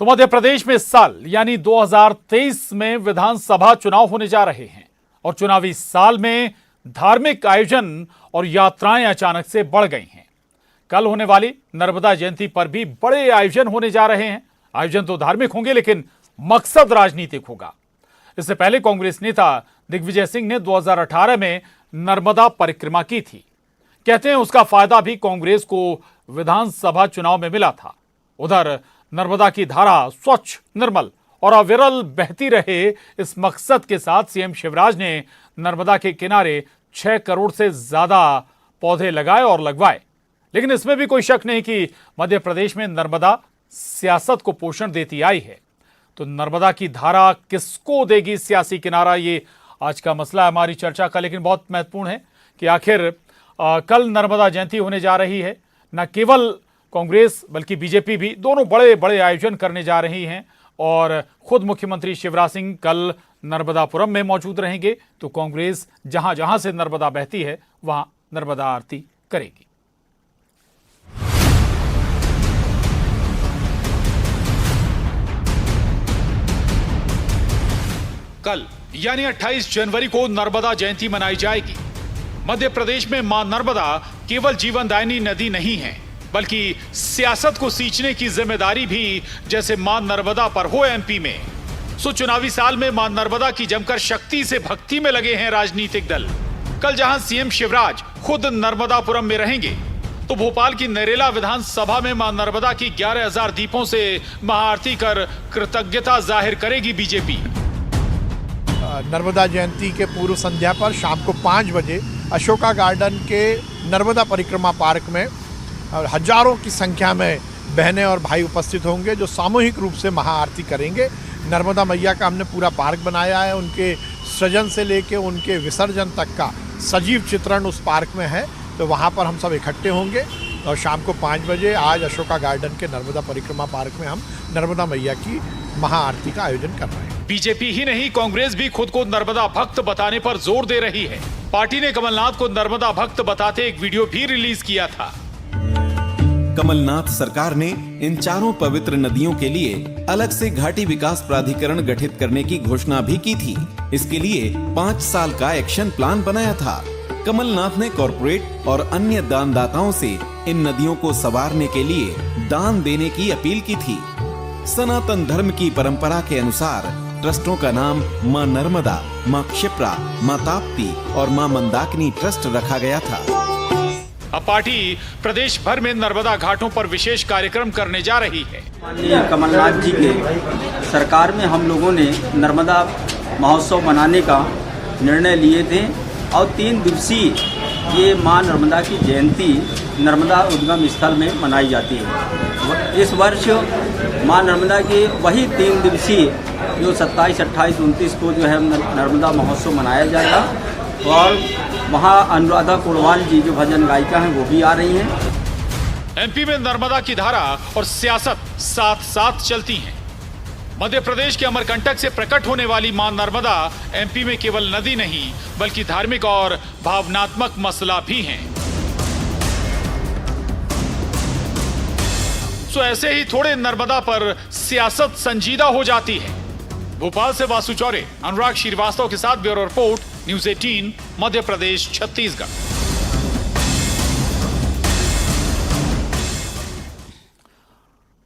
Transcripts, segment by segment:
तो मध्य प्रदेश में इस साल यानी 2023 में विधानसभा चुनाव होने जा रहे हैं और चुनावी साल में धार्मिक आयोजन और यात्राएं अचानक से बढ़ गई हैं। कल होने वाली नर्मदा जयंती पर भी बड़े आयोजन होने जा रहे हैं। आयोजन तो धार्मिक होंगे लेकिन मकसद राजनीतिक होगा। इससे पहले कांग्रेस नेता दिग्विजय सिंह ने 2018 में नर्मदा परिक्रमा की थी। कहते हैं उसका फायदा भी कांग्रेस को विधानसभा चुनाव में मिला था। उधर नर्मदा की धारा स्वच्छ, निर्मल और अविरल बहती रहे, इस मकसद के साथ सीएम शिवराज ने नर्मदा के किनारे 6 करोड़ से ज्यादा पौधे लगाए और लगवाए। लेकिन इसमें भी कोई शक नहीं कि मध्य प्रदेश में नर्मदा सियासत को पोषण देती आई है। तो नर्मदा की धारा किसको देगी सियासी किनारा, ये आज का मसला है हमारी चर्चा का। लेकिन बहुत महत्वपूर्ण है कि आखिर कल नर्मदा जयंती होने जा रही है। न केवल कांग्रेस बल्कि बीजेपी भी दोनों बड़े बड़े आयोजन करने जा रही हैं और खुद मुख्यमंत्री शिवराज सिंह कल नर्मदापुरम में मौजूद रहेंगे। तो कांग्रेस जहां जहां से नर्मदा बहती है वहां नर्मदा आरती करेगी। कल यानी 28 जनवरी को नर्मदा जयंती मनाई जाएगी। मध्य प्रदेश में मां नर्मदा केवल जीवनदायिनी नदी नहीं है बल्कि सियासत को सींचने की जिम्मेदारी भी जैसे मां नर्मदा पर हो एमपी में। सो चुनावी साल में मां नर्मदा की जमकर शक्ति से भक्ति में लगे हैं राजनीतिक दल। कल जहां सीएम शिवराज खुद नर्मदापुरम में रहेंगे तो भोपाल की नरेला विधानसभा में मां नर्मदा की 11,000 दीपों से महाआरती कर कृतज्ञता जाहिर करेगी बीजेपी। नर्मदा जयंती के पूर्व संध्या पर शाम को 5 बजे अशोका गार्डन के नर्मदा परिक्रमा पार्क में हजारों की संख्या में बहनें और भाई उपस्थित होंगे जो सामूहिक रूप से महाआरती करेंगे। नर्मदा मैया का हमने पूरा पार्क बनाया है। उनके सृजन से लेके उनके विसर्जन तक का सजीव चित्रण उस पार्क में है। तो वहाँ पर हम सब इकट्ठे होंगे और शाम को 5 बजे आज अशोका गार्डन के नर्मदा परिक्रमा पार्क में हम नर्मदा मैया की महाआरती का आयोजन कर रहे हैं। बीजेपी ही नहीं, कांग्रेस भी खुद को नर्मदा भक्त बताने पर जोर दे रही है। पार्टी ने कमलनाथ को नर्मदा भक्त बताते एक वीडियो भी रिलीज किया था। कमलनाथ सरकार ने इन चारों पवित्र नदियों के लिए अलग से घाटी विकास प्राधिकरण गठित करने की घोषणा भी की थी। इसके लिए 5 साल का एक्शन प्लान बनाया था। कमलनाथ ने कॉरपोरेट और अन्य दानदाताओं से इन नदियों को संवारने के लिए दान देने की अपील की थी। सनातन धर्म की परंपरा के अनुसार ट्रस्टों का नाम मां नर्मदा, मां क्षिप्रा, मां ताप्ती और मां मंदाकिनी ट्रस्ट रखा गया था। अब पार्टी प्रदेश भर में नर्मदा घाटों पर विशेष कार्यक्रम करने जा रही है। माननीय कमलनाथ जी के सरकार में हम लोगों ने नर्मदा महोत्सव मनाने का निर्णय लिए थे और 3 दिवसीय ये मां नर्मदा की जयंती नर्मदा उद्गम स्थल में मनाई जाती है। इस वर्ष मां नर्मदा की वही 3 दिवसीय जो 27, 28, 29 को जो है नर्मदा महोत्सव मनाया जाएगा और वहाँ अनुराधा कुड़वाल जी जो भजन गायिका हैं वो भी आ रही हैं। एमपी में नर्मदा की धारा और सियासत साथ साथ चलती हैं। मध्य प्रदेश के अमरकंटक से प्रकट होने वाली मां नर्मदा एमपी में केवल नदी नहीं बल्कि धार्मिक और भावनात्मक मसला भी है। सो ऐसे ही थोड़े नर्मदा पर सियासत संजीदा हो जाती है। भोपाल से वासु चौरे, अनुराग श्रीवास्तव के साथ bureau report, news 18, Madhya Pradesh, Chhattisgarh.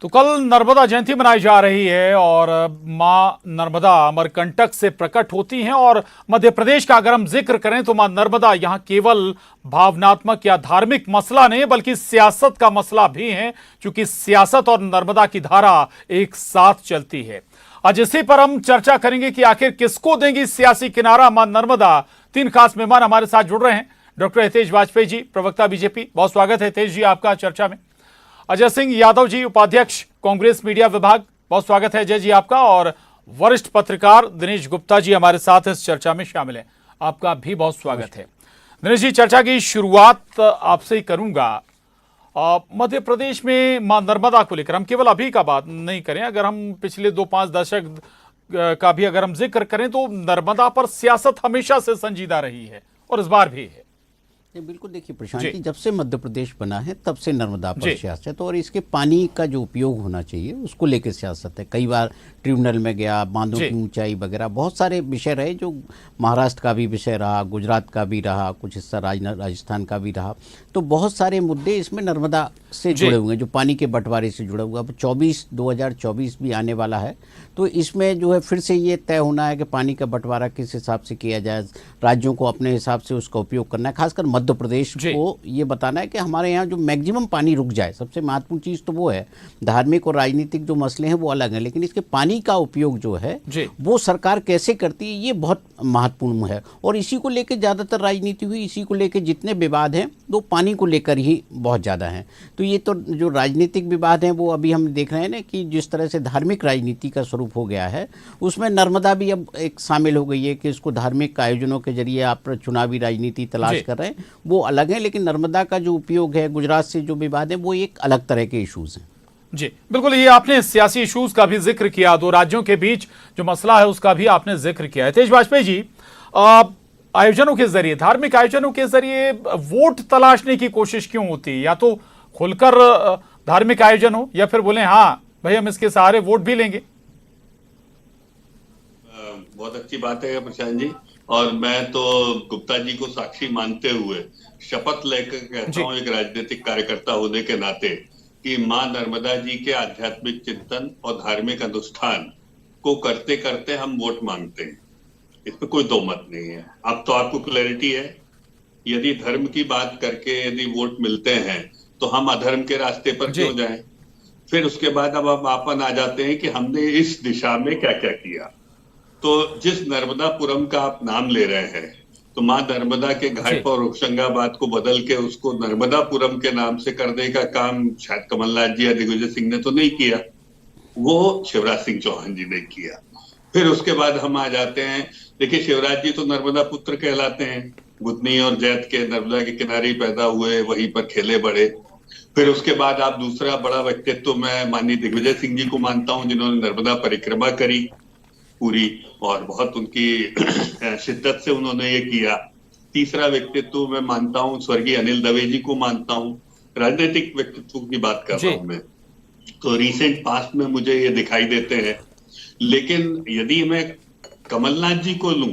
तो कल नर्मदा जयंती मनाई जा रही है और मां नर्मदा अमरकंटक से प्रकट होती हैं और मध्य प्रदेश का अगर हम जिक्र करें तो मां नर्मदा यहां केवल भावनात्मक या धार्मिक मसला नहीं बल्कि सियासत का मसला भी है, क्योंकि सियासत और नर्मदा की धारा एक साथ चलती है। आज इसी पर हम चर्चा करेंगे कि आखिर किसको देंगी सियासी किनारा मां नर्मदा। 3 खास मेहमान हमारे साथ जुड़ रहे हैं। डॉक्टर हितेश वाजपेयी जी, प्रवक्ता बीजेपी, बहुत स्वागत है हितेश जी आपका चर्चा में। अजय सिंह यादव जी, उपाध्यक्ष कांग्रेस मीडिया विभाग, बहुत स्वागत है अजय जी आपका। और वरिष्ठ पत्रकार दिनेश गुप्ता जी हमारे साथ इस चर्चा में शामिल हैं, आपका भी बहुत स्वागत है। दिनेश जी, चर्चा की शुरुआत आपसे ही करूंगा। मध्य प्रदेश में मां नर्मदा को लेकर हम केवल अभी का बात नहीं करें, अगर हम पिछले 2-5 दशक का भी अगर हम जिक्र करें तो नर्मदा पर सियासत हमेशा से संजीदा रही है और इस बार भी है। बिल्कुल, देखिए प्रशांत जी। जी, जब से मध्य प्रदेश बना है तब से नर्मदा पर जी। सियासत, और इसके पानी का जो उपयोग होना चाहिए उसको लेकर सियासत है। कई बार ट्रिब्यूनल में गया, बांधों जी। की ऊंचाई वगैरह बहुत सारे विषय रहे, जो महाराष्ट्र का भी विषय रहा, गुजरात का भी रहा, कुछ हिस्सा राजस्थान का भी रहा। तो बहुत सारे मुद्दे इसमें नर्मदा से जी। जुड़े हुए हैं, जो पानी के बंटवारे से जुड़ा हुआ। अब 2024 भी आने वाला है, तो इसमें जो है फिर से ये तय होना है कि पानी का बंटवारा किस हिसाब से किया जाए, राज्यों को अपने हिसाब से उसका उपयोग करना है। खासकर मध्य प्रदेश जी। को ये बताना है कि हमारे यहाँ जो मैक्सिमम पानी रुक जाए। सबसे महत्वपूर्ण चीज़ तो वो है। धार्मिक और राजनीतिक जो मसले हैं वो अलग हैं, लेकिन इसके पानी का उपयोग जो है जी। वो सरकार कैसे करती है, ये बहुत महत्वपूर्ण है। और इसी को लेकर ज़्यादातर राजनीति हुई, इसी को लेकर जितने विवाद हैं वो पानी को लेकर ही बहुत ज़्यादा हैं। तो ये तो जो राजनीतिक विवाद हैं वो अभी हम देख रहे हैं ना, कि जिस तरह से धार्मिक राजनीति का स्वरूप हो गया है, उसमें नर्मदा भी अब एक शामिल हो गई है कि इसको धार्मिक आयोजनों के जरिए आप चुनावी राजनीति तलाश जी। कर रहे हैं, वो अलग है। लेकिन नर्मदा का जो उपयोग है, गुजरात से जो विवाद है, वो एक अलग तरह के इशूज़ हैं। जी बिल्कुल, ये आपने सियासी इश्यूज का भी जिक्र किया, दो राज्यों के बीच जो मसला है उसका भी आपने जिक्र किया है। तेज वाजपेयी जी, आयोजनों के जरिए, धार्मिक आयोजनों के जरिए वोट तलाशने की कोशिश क्यों होती है? या तो खुलकर धार्मिक आयोजन हो, या फिर बोले हाँ भाई हम इसके सहारे वोट भी लेंगे। बहुत अच्छी बात है प्रशांत जी, और मैं तो गुप्ता जी को साक्षी मानते हुए शपथ लेकर कहता हूँ, एक राजनीतिक कार्यकर्ता होने के नाते, कि मां नर्मदा जी के आध्यात्मिक चिंतन और धार्मिक अनुष्ठान को करते करते हम वोट मांगते हैं। इसमें कोई दो मत नहीं है। अब तो आपको क्लैरिटी है, यदि धर्म की बात करके यदि वोट मिलते हैं तो हम अधर्म के रास्ते पर क्यों जाएं? फिर उसके बाद अब हम आपन आ जाते हैं कि हमने इस दिशा में क्या क्या किया। तो जिस नर्मदापुरम का आप नाम ले रहे हैं, तो मां नर्मदा के घाट पर होशंगाबाद को बदल के उसको नर्मदापुरम के नाम से करने का काम शायद कमलनाथ जी या दिग्विजय सिंह ने तो नहीं किया, वो शिवराज सिंह चौहान जी ने किया। फिर उसके बाद हम आ जाते हैं, देखिए शिवराज जी तो नर्मदा पुत्र कहलाते हैं, बुधनी और जैत के नर्मदा के किनारे पैदा हुए, वहीं पर खेले बड़े। फिर उसके बाद आप दूसरा बड़ा व्यक्तित्व मैं माननीय दिग्विजय सिंह जी को मानता हूं, जिन्होंने नर्मदा परिक्रमा करी पूरी, और बहुत उनकी शिद्दत से उन्होंने ये किया। तीसरा व्यक्तित्व मैं मानता हूं स्वर्गीय अनिल दवे जी को मानता हूं। राजनीतिक व्यक्तित्व की बात कर रहा हूं मैं, तो रिसेंट पास्ट में मुझे ये दिखाई देते हैं। लेकिन यदि मैं कमलनाथ जी को लूं,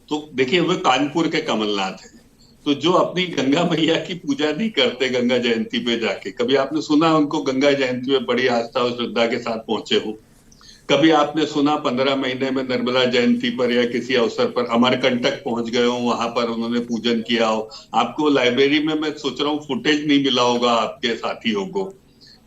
तो देखिए वे कानपुर के कमलनाथ हैं, तो जो अपनी गंगा मैया की पूजा नहीं करते गंगा जयंती पे जाके, कभी आपने सुना उनको गंगा जयंती में बड़ी आस्था और श्रद्धा के साथ पहुंचे हो? कभी आपने सुना 15 महीने में नर्मदा जयंती पर या किसी अवसर पर अमरकंटक पहुंच गए हो, वहां पर उन्होंने पूजन किया हो? आपको लाइब्रेरी में मैं सोच रहा हूँ फुटेज नहीं मिला होगा आपके साथियों को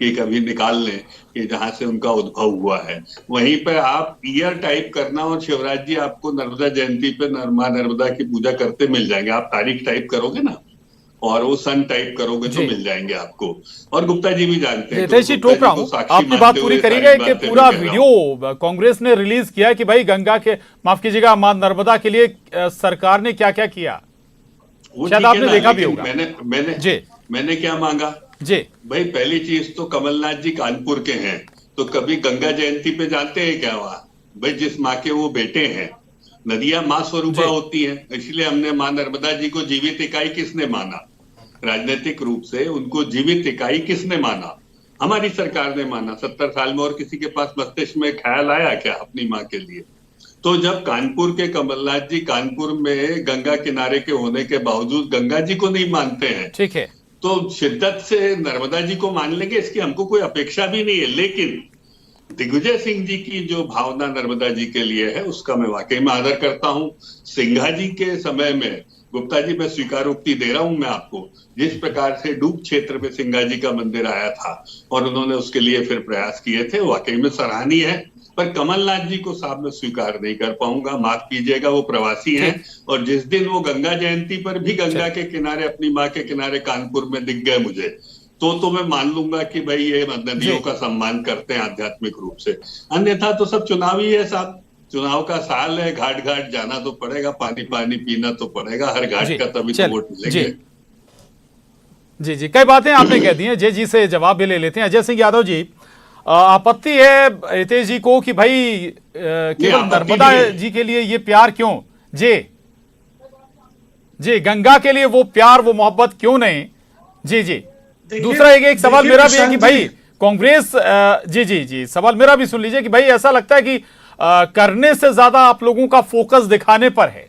कि कभी निकाल लें कि जहां से उनका उद्भव हुआ है। वहीं पर आप ईयर टाइप करना और शिवराज जी आपको नर्मदा जयंती पे मां नर्मदा की पूजा करते मिल जाएंगे। आप तारीख टाइप करोगे ना और वो सन टाइप करोगे तो मिल जाएंगे आपको। और गुप्ता जी भी जानते हैं। जी टोक रहा हूं, आपकी बात पूरी करिएगा कि पूरा वीडियो कांग्रेस ने रिलीज किया कि भाई गंगा के, माफ कीजिएगा, मां नर्मदा के लिए सरकार ने क्या क्या किया, शायद आपने देखा भी होगा। मैंने क्या मांगा जी भाई? पहली चीज तो कमलनाथ जी कानपुर के हैं, तो कभी गंगा जयंती पे जाते हैं क्या वहां? भाई जिस माँ के वो बेटे हैं, नदियां माँ स्वरूपा होती हैं, इसलिए हमने मां नर्मदा जी को जीवित इकाई किसने माना? राजनीतिक रूप से उनको जीवित इकाई किसने माना? हमारी सरकार ने माना। 70 साल में और किसी के पास मस्तिष्क में ख्याल आया क्या अपनी माँ के लिए? तो जब कानपुर के कमलनाथ जी कानपुर में गंगा किनारे के होने के बावजूद गंगा जी को नहीं मानते हैं, ठीक है, तो शिद्दत से नर्मदा जी को मान लेंगे, इसकी हमको कोई अपेक्षा भी नहीं है। लेकिन दिग्विजय सिंह जी की जो भावना नर्मदा जी के लिए है उसका मैं वाकई में आदर करता हूं। सिंघा जी के समय में, गुप्ता जी मैं स्वीकारोक्ति दे रहा हूं मैं आपको, जिस प्रकार से डूब क्षेत्र में सिंघा जी का मंदिर आया था और उन्होंने उसके लिए फिर प्रयास किए थे, वाकई में सराहनीय है। पर कमलनाथ जी को साहब मैं स्वीकार नहीं कर पाऊंगा, माफ कीजिएगा, वो प्रवासी हैं। और जिस दिन वो गंगा जयंती पर भी गंगा के किनारे, अपनी माँ के किनारे कानपुर में दिख गए मुझे, तो मैं मान लूंगा कि भाई ये नदियों का सम्मान करते हैं आध्यात्मिक रूप से। अन्यथा तो सब चुनावी है साहब, चुनाव का साल है, घाट घाट जाना तो पड़ेगा, पानी पानी पीना तो पड़ेगा हर घाट का, तभी तो वोट मिलेंगे। जी जी, कई बातें आपने कह दी हैं। जय जी से जवाब भी ले लेते हैं। अजय सिंह यादव जी, आपत्ति है रितेश जी को कि भाई केवल नर्मदा जी के लिए ये प्यार क्यों? जी जी, गंगा के लिए वो प्यार, वो मोहब्बत क्यों नहीं? जी जी। दूसरा एक सवाल मेरा भी है कि भाई कांग्रेस, जी, सवाल मेरा भी सुन लीजिए कि भाई ऐसा लगता है कि करने से ज्यादा आप लोगों का फोकस दिखाने पर है।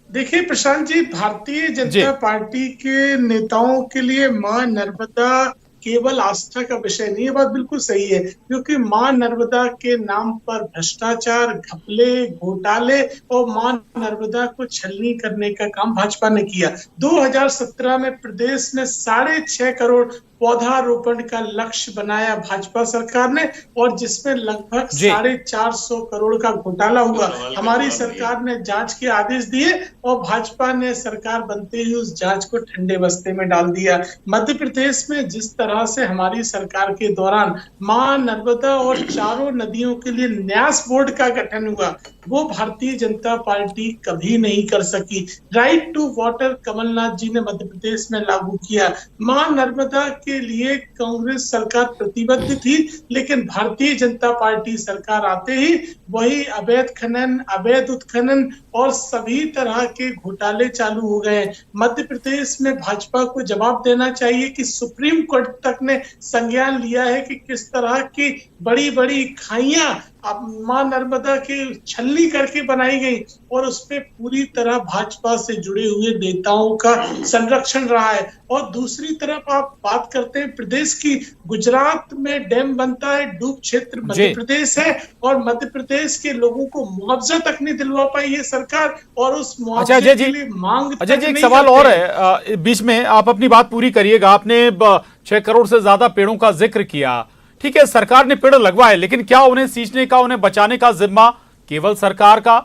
देखिए प्रशांत जी, भारतीय जनता पार्टी के नेताओं के लिए मां नर्मदा केवल आस्था का विषय नहीं। ये बात बिल्कुल सही है, क्योंकि मां नर्मदा के नाम पर भ्रष्टाचार, घपले, घोटाले और मां नर्मदा को छलनी करने का काम भाजपा ने किया। 2017 में प्रदेश में 6.5 करोड़ पौधारोपण का लक्ष्य बनाया भाजपा सरकार ने, और जिसमें लगभग 450 करोड़ का घोटाला हुआ। हमारी सरकार ने जांच के आदेश दिए और भाजपा ने सरकार बनते ही उस जांच को ठंडे बस्ते में डाल दिया। मध्य प्रदेश में जिस तरह से हमारी सरकार के दौरान मां नर्मदा और चारों नदियों के लिए न्यास बोर्ड का गठन हुआ, वो भारतीय जनता पार्टी कभी नहीं कर सकी। राइट टू वाटर कमलनाथ जी ने मध्य प्रदेश में लागू किया। मां नर्मदा के लिए कांग्रेस सरकार प्रतिबद्ध थी, लेकिन भारतीय जनता पार्टी सरकार आते ही वही अवैध खनन, अवैध उत्खनन और सभी तरह के घोटाले चालू हो गए। मध्य प्रदेश में भाजपा को जवाब देना चाहिए कि सुप्रीम कोर्ट तक ने संज्ञान लिया है कि किस तरह की बड़ी बड़ी खाइयां मां नर्मदा की छलनी करके बनाई गई, और उसपे पूरी तरह भाजपा से जुड़े हुए नेताओं का संरक्षण रहा है। और दूसरी तरफ आप बात करते हैं प्रदेश की, गुजरात में डैम बनता है, डूब क्षेत्र मध्य प्रदेश है, और मध्य प्रदेश के लोगों को मुआवजा तक नहीं दिलवा पाई ये सरकार, और उस मुआवजे के लिए मांग तक नहीं। एक सवाल और है बीच में, आप अपनी बात पूरी करिएगा। आपने 6 करोड़ से ज्यादा पेड़ों का जिक्र किया, ठीक है, सरकार ने पेड़ लगवाए, लेकिन क्या उन्हें सींचने का, उन्हें बचाने का जिम्मा केवल सरकार का,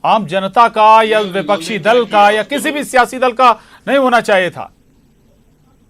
आम जनता का या विपक्षी दल का या किसी भी सियासी दल का नहीं होना चाहिए था?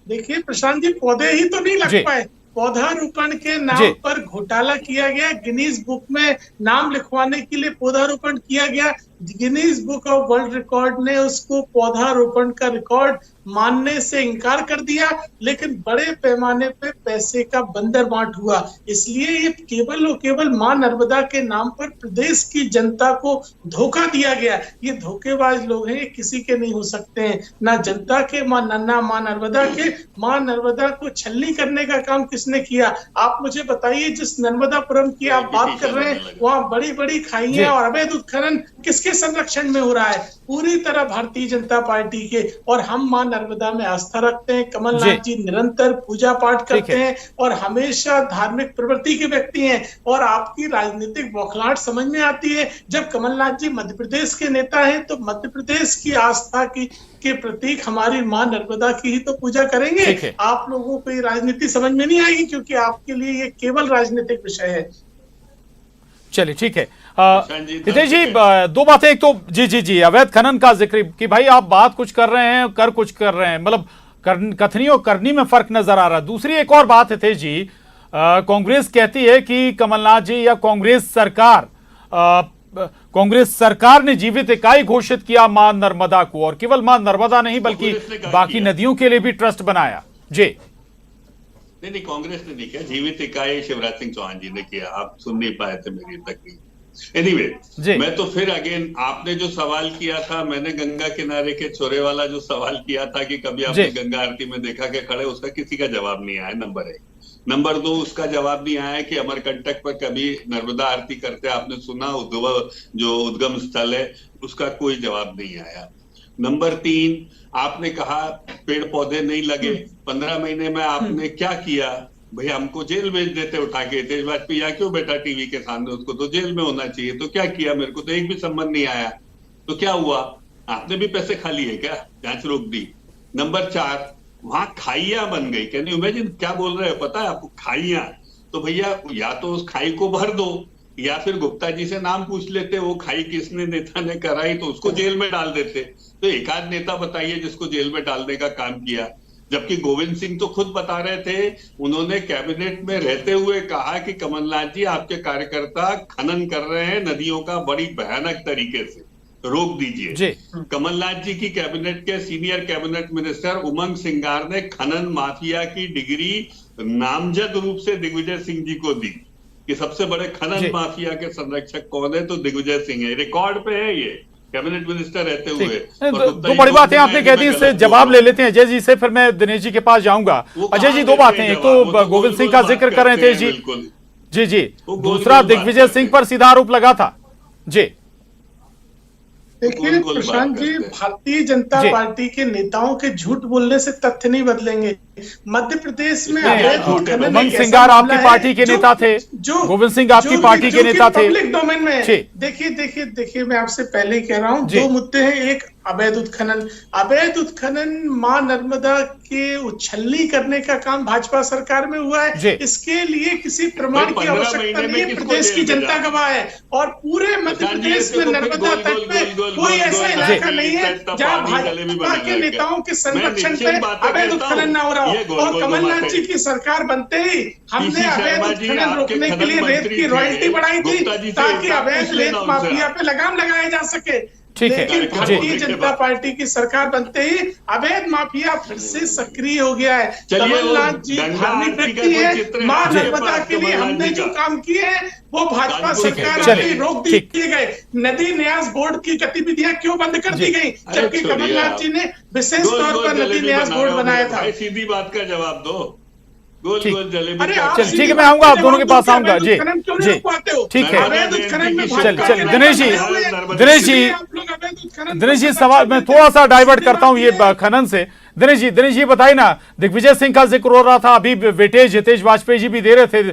देखिए प्रशांत जी, पौधे ही तो नहीं लग पाए। पौधारोपण के नाम पर घोटाला किया गया, गिनीज बुक में नाम लिखवाने के लिए पौधारोपण किया गया। Guinness book of world record ने उसको पौधारोपण का रिकॉर्ड मानने से इनकार कर दिया, लेकिन बड़े पैमाने पे पैसे का बंदर बांट हुआ। इसलिए ये केवल और केवल मां नर्मदा के नाम पर प्रदेश की जनता को धोखा दिया गया। ये धोखेबाज लोग हैं, ये किसी के नहीं हो सकते हैं, ना जनता के, ना मां नर्मदा के। मां नर्मदा को छलनी करने का काम किसने किया? आप मुझे बताइए। जिस नर्मदापुरम की आप बात कर रहे हैं, वहाँ बड़ी बड़ी खाइयां और अवैध उत्खनन किसके संरक्षण में हो रहा है? पूरी तरह भारतीय जनता पार्टी के। और हम मां नर्मदा में आस्था रखते हैं। कमलनाथ जी निरंतर पूजा पाठ करते हैं और हमेशा धार्मिक प्रवृत्ति के व्यक्ति हैं। और आपकी राजनीतिक बौखलाहट समझ में आती है जब कमलनाथ जी मध्य प्रदेश के नेता हैं, तो मध्य प्रदेश की आस्था की के प्रतीक हमारी मां नर्मदा की ही तो पूजा करेंगे। आप लोगों को ये राजनीति समझ में नहीं आएगी, क्योंकि आपके लिए ये केवल राजनीतिक विषय है। चलिए ठीक है हितेश जी, दो बातें। एक तो जी अवैध खनन का जिक्र कि भाई आप बात कुछ कर रहे हैं, कर कुछ कर रहे हैं, मतलब कथनी और करनी में फर्क नजर आ रहा है। दूसरी एक और बात हितेश जी, कांग्रेस कहती है कि कमलनाथ जी या कांग्रेस सरकार ने जीवित इकाई घोषित किया मां नर्मदा को, और केवल मां नर्मदा नहीं बल्कि बाकी नदियों के लिए भी ट्रस्ट बनाया। जी नहीं, कांग्रेस ने नहीं किया, जीवित इकाई शिवराज सिंह चौहान जी ने किया। आप सुन नहीं पाए थे मेरी तकलीफ। एनीवे, मैं तो फिर अगेन, आपने जो सवाल किया था, मैंने गंगा किनारे के छोरे वाला जो सवाल किया था कि कभी आपने गंगा आरती में देखा के खड़े, उसका किसी का जवाब नहीं आया, नंबर 1। नंबर 2, उसका जवाब नहीं आया कि अमरकंटक पर कभी नर्मदा आरती करते आपने सुना, जो उद्गम स्थल है उसका कोई जवाब नहीं आया। नंबर 3, आपने कहा पेड़ पौधे नहीं लगे, 15 महीने में आपने क्या किया? भाई हमको जेल भेज देते उठा के, तेज वाजपेयी यहाँ क्यों बैठा टीवी के सामने, उसको तो जेल में होना चाहिए। तो क्या किया? मेरे को तो एक भी संबंध नहीं आया। तो क्या हुआ? आपने भी पैसे खा लिए क्या? जांच रोक दी। नंबर 4, वहां खाइयां बन गई। Can you imagine? क्या बोल रहे हो पता है आपको? खाइयां। तो भैया या तो उस खाई को भर दो, या फिर गुप्ता जी से नाम पूछ लेते, वो खाई किसने नेता ने कराई, तो उसको जेल में डाल देते। तो एक आध नेता बताइए जिसको जेल में डालने का काम किया। जबकि गोविंद सिंह तो खुद बता रहे थे, उन्होंने कैबिनेट में रहते हुए कहा कि कमलनाथ जी आपके कार्यकर्ता खनन कर रहे हैं नदियों का बड़ी भयानक तरीके से, रोक दीजिए। कमलनाथ जी की कैबिनेट के सीनियर कैबिनेट मिनिस्टर उमंग सिंगार ने खनन माफिया की डिग्री नामजद रूप से दिग्विजय सिंह जी को दी कि सबसे बड़े खनन माफिया के संरक्षक कौन है, तो दिग्विजय सिंह है। रिकॉर्ड पे है ये। कैबिनेट मिनिस्टर रहते हुए। दो बड़ी बातें आपने कह दी, इससे जवाब ले लेते हैं अजय जी से, फिर मैं दिनेश जी के पास जाऊंगा। अजय जी, दो बातें, एक तो गोविंद सिंह का जिक्र कर रहे थे जी जी, दूसरा दिग्विजय सिंह पर सीधा आरोप लगा था जी। देखिए प्रशांत जी, भारतीय जनता पार्टी के नेताओं के झूठ बोलने से तथ्य नहीं बदलेंगे। मध्य प्रदेश में उमंग सिंगार आपकी पार्टी के नेता थे, गोविंद सिंह आपकी पार्टी के नेता थे। पब्लिक डोमेन में देखिए मैं आपसे पहले ही कह रहा हूँ, दो मुद्दे हैं। एक अवैध उत्खनन मां नर्मदा के उछलनी करने का काम भाजपा सरकार में हुआ है। इसके लिए किसी प्रमाण की आवश्यकता नहीं है, प्रदेश की जनता गवाह है। और पूरे मध्य प्रदेश में नर्मदा तट पे कोई ऐसा इलाका नहीं है जहाँ भाजपा के नेताओं के संरक्षण पे अवैध उत्खनन न हो रहा हो। और कमलनाथ जी की सरकार बनते ही हमने अवैध उत्खनन रोकने के लिए रेत की रॉयल्टी बढ़ाई थी, ताकि अवैध रेत माफिया पे लगाम लगाया जा सके। लेकिन भारतीय जनता पार्टी की सरकार बनते ही अवैध माफिया फिर से सक्रिय हो गया है। कमलनाथ जी धार्मिक व्यक्ति है, मां नर्मदा के लिए हमने जो काम किए हैं वो भाजपा सरकार में रोक दिए गए। नदी न्यास बोर्ड की गतिविधियां क्यों बंद कर दी गई, जबकि कमलनाथ जी ने विशेष तौर पर नदी न्यास बोर्ड बनाया था। सीधी बात का जवाब दो। ठीक है, मैं आऊंगा, आप दोनों के पास आऊंगा जी जी, ठीक है। चल दिनेश जी सवाल मैं थोड़ा सा डाइवर्ट करता हूं ये खनन से। दिनेश जी बताइए ना, दिग्विजय सिंह का जिक्र हो रहा था, अभी वेटेज हितेश वाजपेयी जी भी दे रहे थे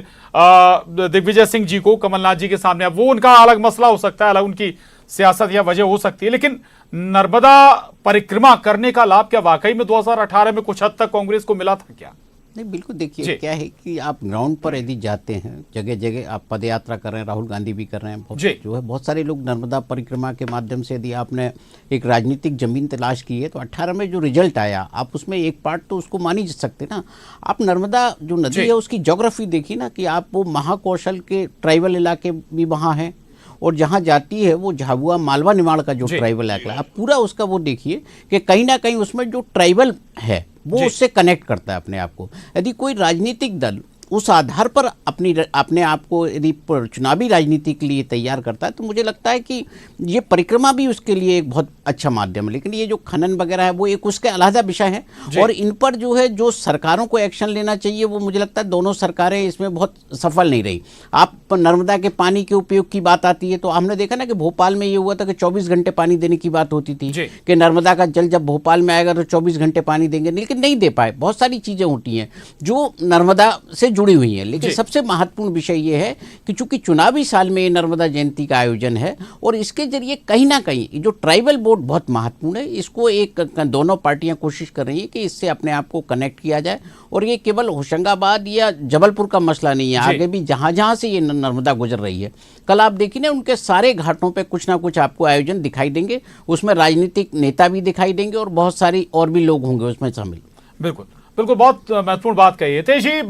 दिग्विजय सिंह जी को कमलनाथ जी के सामने। अब वो उनका अलग मसला हो सकता है, अलग उनकी सियासत या वजह हो सकती है, लेकिन नर्मदा परिक्रमा करने का लाभ क्या वाकई में 2018 में कुछ हद तक कांग्रेस को मिला था क्या? नहीं, बिल्कुल। देखिए क्या है कि आप ग्राउंड पर यदि जाते हैं, जगह जगह आप पद यात्रा कर रहे हैं, राहुल गांधी भी कर रहे हैं, जो है बहुत सारे लोग नर्मदा परिक्रमा के माध्यम से, यदि आपने एक राजनीतिक जमीन तलाश की है तो 18 में जो रिजल्ट आया, आप उसमें एक पार्ट तो उसको मान ही सकते ना। आप नर्मदा जो नदी है उसकी ज्योग्राफी देखिए ना, कि आप वो महाकौशल के ट्राइबल इलाके भी वहाँ हैं, और जहाँ जाती है वो झाबुआ मालवा निमाड़ का जो ट्राइबल इलाका है, आप पूरा उसका वो देखिए कि कहीं ना कहीं उसमें जो ट्राइबल है वो उससे कनेक्ट करता है अपने आप को। यदि कोई राजनीतिक दल उस आधार पर अपने आप को यदि चुनावी राजनीति के लिए तैयार करता है, तो मुझे लगता है कि ये परिक्रमा भी उसके लिए एक बहुत अच्छा माध्यम है। लेकिन ये जो खनन वगैरह है वो एक उसके अलहदा विषय है, और इन पर जो है जो सरकारों को एक्शन लेना चाहिए, वो मुझे लगता है दोनों सरकारें इसमें बहुत सफल नहीं रही। आप नर्मदा के पानी के उपयोग की बात आती है तो हमने देखा ना कि भोपाल में ये हुआ था कि 24 घंटे पानी देने की बात होती थी कि नर्मदा का जल जब भोपाल में आएगा तो 24 घंटे पानी देंगे, लेकिन नहीं दे पाए। बहुत सारी चीज़ें होती हैं जो नर्मदा से जुड़ी हुई है। लेकिन सबसे महत्वपूर्ण विषय यह है कि चूंकि चुनावी साल में नर्मदा जयंती का आयोजन है, और इसके जरिए कहीं ना कहीं जो ट्राइबल बोर्ड बहुत महत्वपूर्ण है, इसको एक दोनों पार्टियां कोशिश कर रही है कि इससे अपने आप को कनेक्ट किया जाए। और ये केवल होशंगाबाद या जबलपुर का मसला नहीं है, आगे भी जहां जहां से ये नर्मदा गुजर रही है, कल आप देखिए ना उनके सारे घाटों पर कुछ ना कुछ आपको आयोजन दिखाई देंगे, उसमें राजनीतिक नेता भी दिखाई देंगे और बहुत सारी और भी लोग होंगे उसमें शामिल। बिल्कुल बिल्कुल, बहुत महत्वपूर्ण बात कही है तेज जी।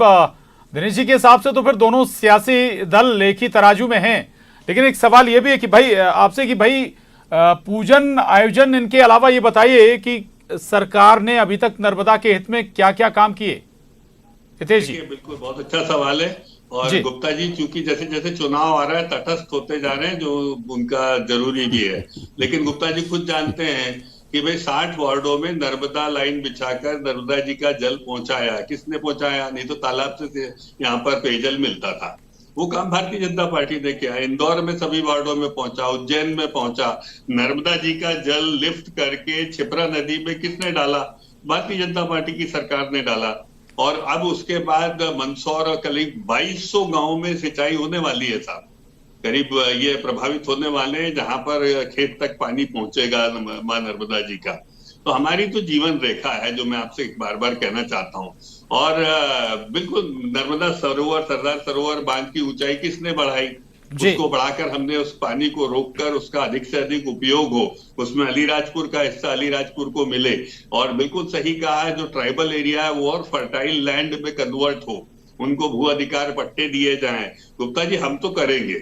दिनेश जी के हिसाब से तो फिर दोनों सियासी दल एक ही तराजू में हैं, लेकिन एक सवाल ये भी है कि भाई आपसे कि भाई पूजन आयोजन इनके अलावा ये बताइए कि सरकार ने अभी तक नर्मदा के हित में क्या क्या काम किए? हितेश जी। बिल्कुल, बहुत अच्छा सवाल है। और गुप्ता जी, चूंकि जैसे जैसे चुनाव आ रहा है तटस्थ होते जा रहे हैं, जो उनका जरूरी भी है, लेकिन गुप्ता जी खुद जानते हैं कि भाई 60 वार्डों में नर्मदा लाइन बिछाकर नर्मदा जी का जल पहुंचाया। किसने पहुंचाया? नहीं तो तालाब से यहाँ पर पेयजल मिलता था, वो काम भारतीय जनता पार्टी ने किया। इंदौर में सभी वार्डों में पहुंचा, उज्जैन में पहुंचा। नर्मदा जी का जल लिफ्ट करके छिपरा नदी में किसने डाला? भारतीय जनता पार्टी की सरकार ने डाला। और अब उसके बाद मंदसौर और करीब 2200 गाँव में सिंचाई होने वाली है साहब, करीब ये प्रभावित होने वाले हैं जहां पर खेत तक पानी पहुंचेगा मां नर्मदा जी का। तो हमारी तो जीवन रेखा है, जो मैं आपसे बार बार कहना चाहता हूं। और बिल्कुल नर्मदा सरोवर, सरदार सरोवर बांध की ऊंचाई किसने बढ़ाई? उसको बढ़ाकर हमने उस पानी को रोककर उसका अधिक से अधिक उपयोग हो, उसमें अलीराजपुर का हिस्सा अलीराजपुर को मिले। और बिल्कुल सही कहा है, जो ट्राइबल एरिया है वो और फर्टाइल लैंड में कन्वर्ट हो, उनको भू अधिकार पट्टे दिए जाएं। गुप्ता जी, हम तो करेंगे,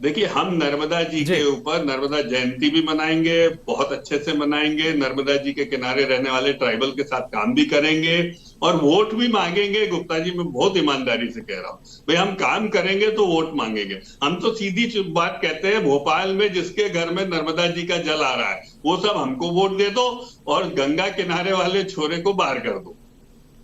देखिए, हम नर्मदा जी के ऊपर नर्मदा जयंती भी मनाएंगे, बहुत अच्छे से मनाएंगे। नर्मदा जी के किनारे रहने वाले ट्राइबल के साथ काम भी करेंगे और वोट भी मांगेंगे। गुप्ता जी, मैं बहुत ईमानदारी से कह रहा हूँ भाई, हम काम करेंगे तो वोट मांगेंगे। हम तो सीधी बात कहते हैं, भोपाल में जिसके घर में नर्मदा जी का जल आ रहा है वो सब हमको वोट दे दो और गंगा किनारे वाले छोरे को बाहर कर दो,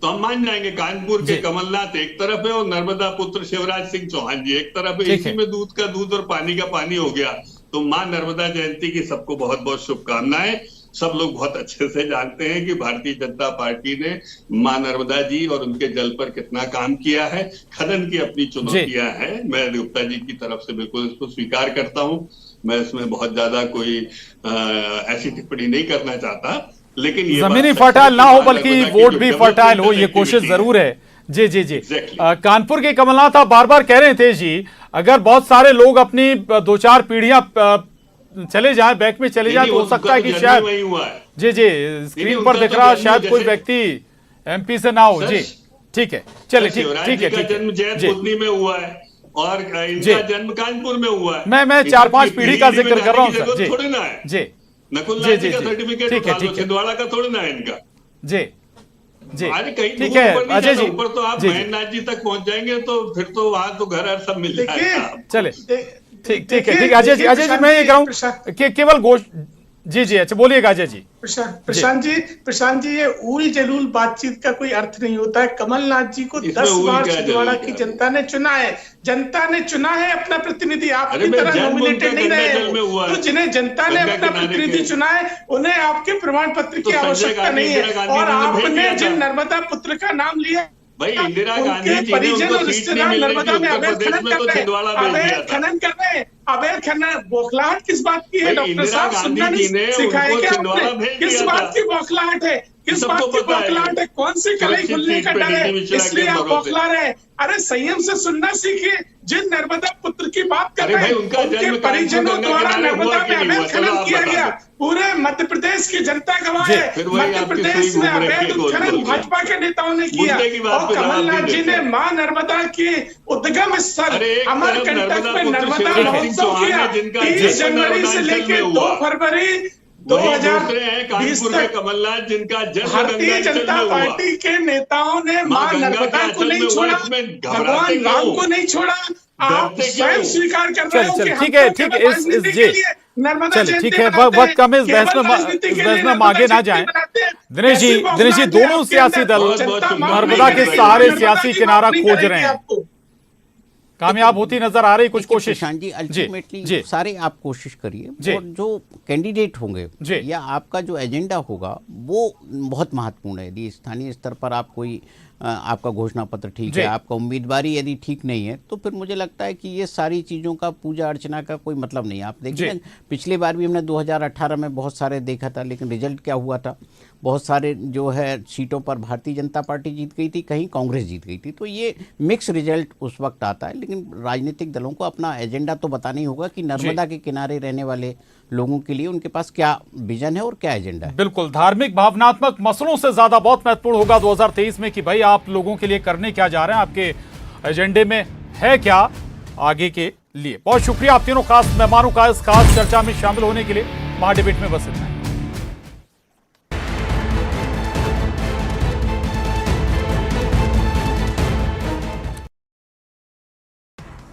तो हम मान जाएंगे। कानपुर के कमलनाथ एक तरफ है और नर्मदा पुत्र शिवराज सिंह चौहान जी एक तरफ है। इसी में दूध का दूध और पानी का पानी हो गया। तो मां नर्मदा जयंती की सबको बहुत बहुत शुभकामनाएं। सब लोग बहुत अच्छे से जानते हैं कि भारतीय जनता पार्टी ने मां नर्मदा जी और उनके जल पर कितना काम किया है। खनन की अपनी चुनौतियां हैं, मैं गुप्ता जी की तरफ से बिल्कुल इसको स्वीकार करता हूं। मैं इसमें बहुत ज्यादा कोई ऐसी टिप्पणी नहीं करना चाहता, लेकिन ये जमीनी फर्टाइल ना हो बल्कि वोट भी फर्टाइल हो, ये कोशिश जरूर है। जी जी जी। कानपुर के कमलनाथ आप बार बार कह रहे थे जी, अगर बहुत सारे लोग अपनी 2-4 पीढ़ियां चले जाएं, बैक में चले जाएं, तो हो सकता है कि शायद जी जी स्क्रीन पर दिख रहा शायद कोई व्यक्ति एमपी से ना हो। जी ठीक है, चलिए ठीक है। जन्म जैतपुरनी में हुआ है और इनका जन्म कानपुर में हुआ है। मैं 4-5 पीढ़ी का जिक्र कर रहा हूँ सर। जी थोड़ी ना है जी, नकुलनाथ जी का सर्टिफिकेट छिंदवाड़ा का थोड़ी ना है इनका। जी जी अरे कहीं ठीक है अजय जी, ऊपर तो आप महेंद्रनाथ जी तक पहुंच जाएंगे तो फिर तो वहां तो घर सब मिल जाएगा। चले ठीक है अजय जी मैं ये कहूँ कि केवल गोश्त। जी जी अच्छा बोलिएगा अजय जी। प्रशांत जी ये उल जलूल बातचीत का कोई अर्थ नहीं होता है। कमलनाथ जी को 10 बार छिंदवाड़ा की जनता ने चुना है। जनता ने चुना है अपना प्रतिनिधि, आपकी तरह नॉमिनेटेड नहीं रहे हो। तो जिन्हें जनता ने अपना प्रतिनिधि चुना है उन्हें आपके प्रमाण पत्र की आवश्यकता नहीं है। और आपने जिन नर्मदा पुत्र का नाम लिया भाई, इंदिरा गांधी जी ने परिजन उनको और रिश्तेदार नर्मदा में अवैध खनन अवैध खनन बौखलाहट किस बात की है? डॉक्टर साहब सुनना नहीं सिखाया क्या आपने? किस बात की बौखलाहट है? किस बात की बौखलाहट है? कौन सी कलई खुलने का डर है इसलिए आप बौखला रहे हैं? अरे संयम से सुनना सीखिए। जिन नर्मदा पुत्र की बात कर रहे हैं उनके परिजनों द्वारा नर्मदा में अवैध खनन किया गया। पूरे मध्य प्रदेश की जनता गवाह है। मध्य प्रदेश में अवैध खनन भाजपा के नेताओं ने किया और कमलनाथ जी ने मां नर्मदा की उद्गम स्थल अमरकंटक में नर्मदा महोत्सव किया। 30 जनवरी से लेकर 2 फरवरी 2020 तक कमलनाथ जिनका जन्म भारतीय जनता पार्टी के नेताओं ने मां नर्मदा को नहीं छोड़ा, भगवान राम को नहीं छोड़ा। आप स्वयं स्वीकार कर रहे हो कि ठीक है चलिए ठीक है, वक्त कम है, इस बहस में आगे ना जाएं। दिनेश जी दोनों सियासी दल नर्मदा के सहारे सियासी किनारा खोज रहे हैं, कामयाब होती नजर आ रही कुछ कोशिश। जी अल्टीमेटली सारे आप कोशिश करिए और जो कैंडिडेट होंगे या आपका जो एजेंडा होगा वो बहुत महत्वपूर्ण है। यदि स्थानीय स्तर पर आप कोई आपका घोषणा पत्र ठीक है, आपका उम्मीदवारी यदि ठीक नहीं है, तो फिर मुझे लगता है कि ये सारी चीज़ों का पूजा अर्चना का कोई मतलब नहीं है। आप देखिए पिछली बार भी हमने 2018 में बहुत सारे देखा था, लेकिन रिजल्ट क्या हुआ था? बहुत सारे जो है सीटों पर भारतीय जनता पार्टी जीत गई थी, कहीं कांग्रेस जीत गई थी। तो ये मिक्स रिजल्ट उस वक्त आता है, लेकिन राजनीतिक दलों को अपना एजेंडा तो बताना ही होगा कि नर्मदा के किनारे रहने वाले लोगों के लिए उनके पास क्या विजन है और क्या एजेंडा है। बिल्कुल, धार्मिक भावनात्मक मसलों से ज्यादा बहुत महत्वपूर्ण होगा 2023 में कि भाई आप लोगों के लिए करने क्या जा रहे हैं, आपके एजेंडे में है क्या आगे के लिए। बहुत शुक्रिया आप तीनों खास मेहमानों का इस खास चर्चा में शामिल होने के लिए। महाडिबेट में बस इतना।